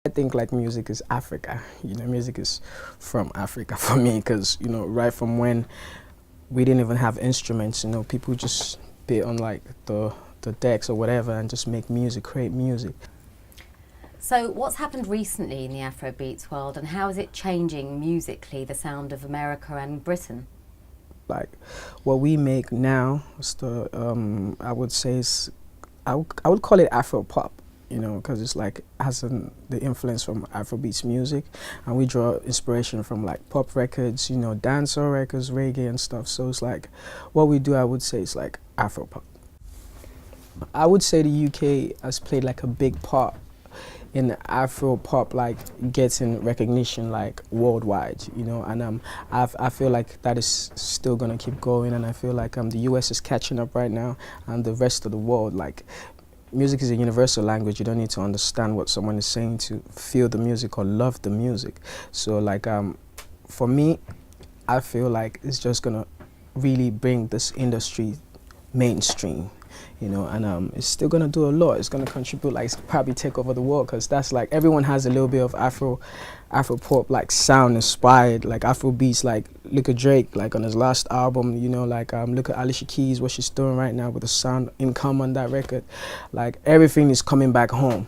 I think like music is Africa, music is from Africa for me, because right from when we didn't even have instruments, people just be on like the decks or whatever and just make music, create music. So what's happened recently in the Afrobeats world, and how is it changing musically the sound of America and Britain? Like what we make now is I would say is, I would call it Afro pop, because it's like has the influence from Afrobeats music, and we draw inspiration from like pop records, dancehall records, reggae and stuff. So it's like what we do, I would say, is like Afro pop. I would say the UK has played like a big part in Afro pop, like getting recognition like worldwide, and I feel like that is still gonna keep going, and I feel like the US is catching up right now, and the rest of the world. Like music is a universal language. You don't need to understand what someone is saying to feel the music or love the music. So like for me, I feel like it's just gonna really bring this industry mainstream, and it's still gonna do a lot. It's gonna contribute, like probably take over the world, because that's like everyone has a little bit of Afro pop like sound inspired, like Afro beats. Like look at Drake, like on his last album, like look at Alicia Keys, what she's doing right now with the sound income on that record. Like everything is coming back home.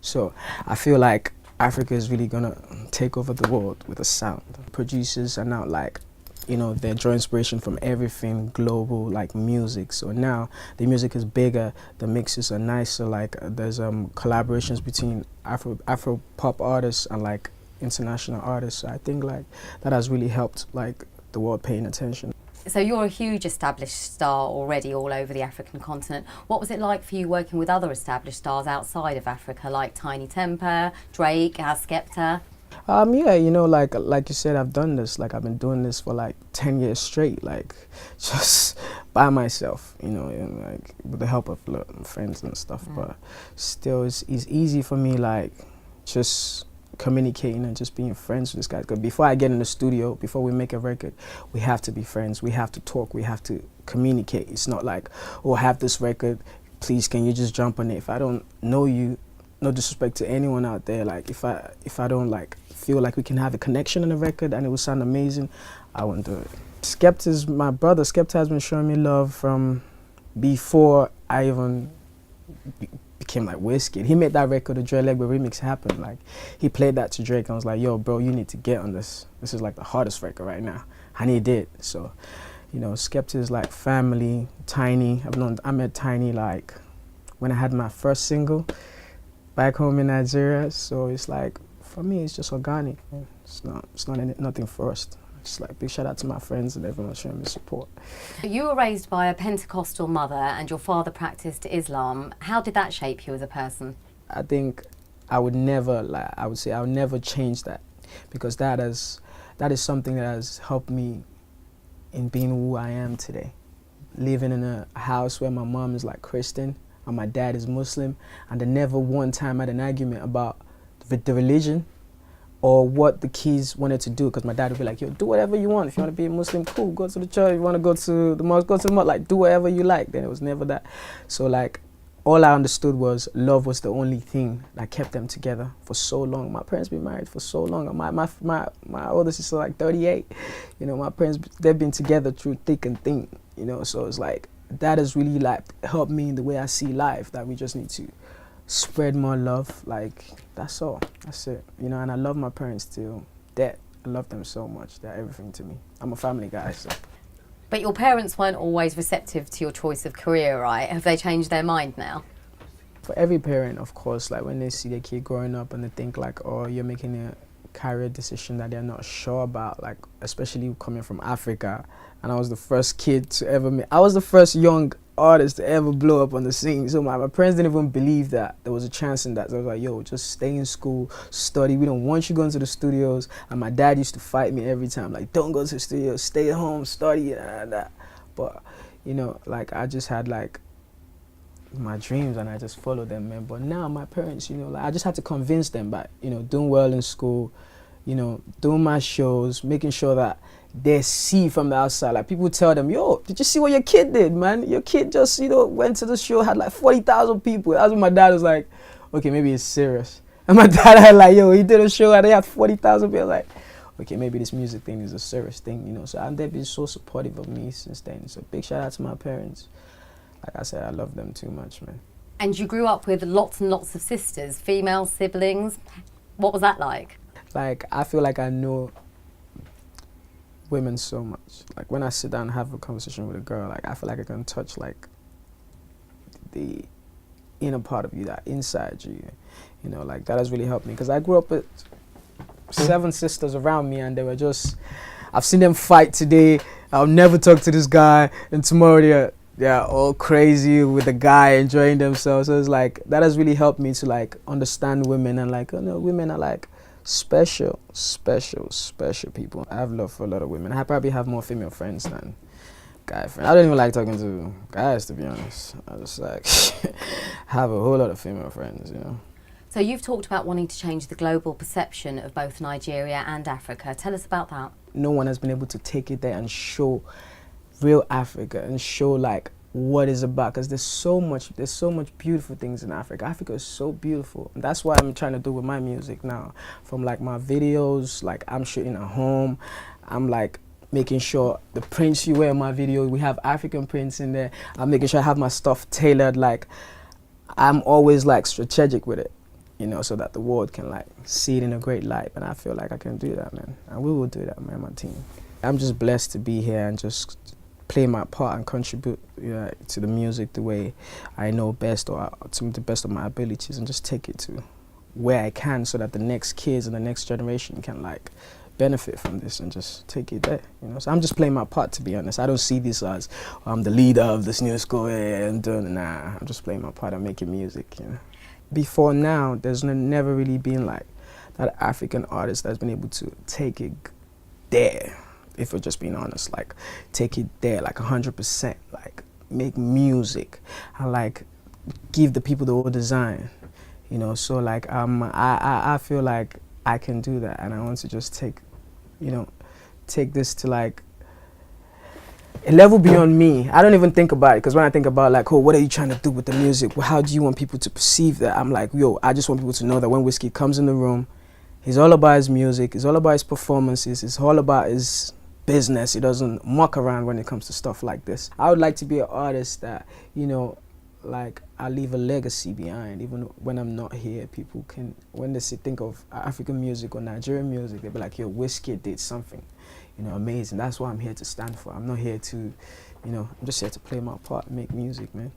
So I feel like Africa is really gonna take over the world with the sound. Producers are now like, they draw inspiration from everything global, like music. So now the music is bigger, the mixes are nicer, like there's collaborations between Afro pop artists and like international artists. So I think like that has really helped like the world paying attention. So you're a huge established star already all over the African continent. What was it like for you working with other established stars outside of Africa, like Tiny Temper, Drake, Skepta? Yeah, like you said, I've done this. Like I've been doing this for like 10 years straight, like just by myself, and like with the help of friends and stuff. But still, it's easy for me, like just communicating and just being friends with this guy. Because before I get in the studio, before we make a record, we have to be friends. We have to talk. We have to communicate. It's not like, oh, I have this record, please can you just jump on it? If I don't know you, no disrespect to anyone out there, like if I don't like feel like we can have a connection on a record and it will sound amazing, I won't do it. Skepta is my brother. Skepta has been showing me love from before I even became like Wizkid. He made that record, the Dre Legba remix, happen. Like he played that to Drake and I was like, yo bro, you need to get on this. This is like the hardest record right now. And he did. So, Skepta is like family. Tiny, I met Tiny like when I had my first single back home in Nigeria. So it's like, for me, it's just organic. It's nothing forced. Just like big shout out to my friends and everyone showing me support. You were raised by a Pentecostal mother and your father practiced Islam. How did that shape you as a person? I think I would never change that, because that is something that has helped me in being who I am today. Living in a house where my mom is like Christian and my dad is Muslim, and I never one time had an argument about the religion or what the kids wanted to do, because my dad would be like, yo, do whatever you want. If you want to be a Muslim, cool, go to the church. If you want to go to the mosque, go to the mosque. Like, do whatever you like. Then it was never that. So like, all I understood was love was the only thing that kept them together for so long. My parents been married for so long. My older sister like 38. My parents, they've been together through thick and thin. So it's like, that has really like helped me in the way I see life, that we just need to spread more love. Like that's all, that's it, and I love my parents till death. I love them so much. They're everything to me. I'm a family guy. So. But your parents weren't always receptive to your choice of career, right? Have they changed their mind now? For every parent, of course, like when they see their kid growing up and they think like, oh, you're making a career decision that they're not sure about, like especially coming from Africa, and I was the first kid to ever I was the first young artist to ever blow up on the scene. So my parents didn't even believe that there was a chance in that. So I was like, yo, just stay in school, study. We don't want you going to the studios. And my dad used to fight me every time, like, don't go to the studios, stay at home, study, and that. But, like I just had like my dreams and I just followed them, man. But now my parents, like I just had to convince them by, doing well in school, doing my shows, making sure that they see from the outside. Like people tell them, yo, did you see what your kid did, man? Your kid just, went to the show, had like 40,000 people. That's when my dad was like, okay, maybe it's serious. And my dad had like, yo, he did a show and they had 40,000 people. Like, okay, maybe this music thing is a serious thing, you know. So and they've been so supportive of me since then. So big shout out to my parents. Like I said, I love them too much, man. And you grew up with lots and lots of sisters, female siblings. What was that like? Like, I feel like I know women so much. Like, when I sit down and have a conversation with a girl, like, I feel like I can touch, like, the inner part of you, that inside you. You know, like, that has really helped me. Because I grew up with 7 sisters around me, and they were just, I've seen them fight today. I'll never talk to this guy, and tomorrow they're all crazy with the guy enjoying themselves. So it's like, that has really helped me to like understand women and like, you know, women are like special people. I have love for a lot of women. I probably have more female friends than guy friends. I don't even like talking to guys, to be honest. I just like have a whole lot of female friends, you know. So you've talked about wanting to change the global perception of both Nigeria and Africa. Tell us about that. No one has been able to take it there and show real Africa and show like what it's about, because there's so much beautiful things in Africa. Africa is so beautiful, and that's what I'm trying to do with my music now. From like my videos, like I'm shooting at home, I'm like making sure the prints you wear in my video, we have African prints in there. I'm making sure I have my stuff tailored. Like I'm always like strategic with it, you know, so that the world can like see it in a great light. And I feel like I can do that, man, and we will do that, man, my team. I'm just blessed to be here and just play my part and contribute, you know, to the music the way I know best, or to the best of my abilities, and just take it to where I can, so that the next kids and the next generation can like benefit from this and just take it there, you know. So I'm just playing my part, to be honest. I don't see this as I'm the leader of this new school and nah, I'm just playing my part and making music, you know. Before now, there's never really been like that African artist that's been able to take it there. If we're just being honest, like take it there, like 100%, like make music and like give the people the whole design, you know. So like I feel like I can do that, and I want to just take this to like a level beyond me. I don't even think about it, because when I think about like, oh, what are you trying to do with the music? Well, how do you want people to perceive that? I'm like, yo, I just want people to know that when Wizkid comes in the room, he's all about his music, it's all about his performances, it's all about his business. He doesn't muck around when it comes to stuff like this. I would like to be an artist that, you know, like I leave a legacy behind. Even when I'm not here, people can, when they think of African music or Nigerian music, they'll be like, yo, Wizkid did something, you know, amazing. That's what I'm here to stand for. I'm not here to, you know, I'm just here to play my part and make music, man.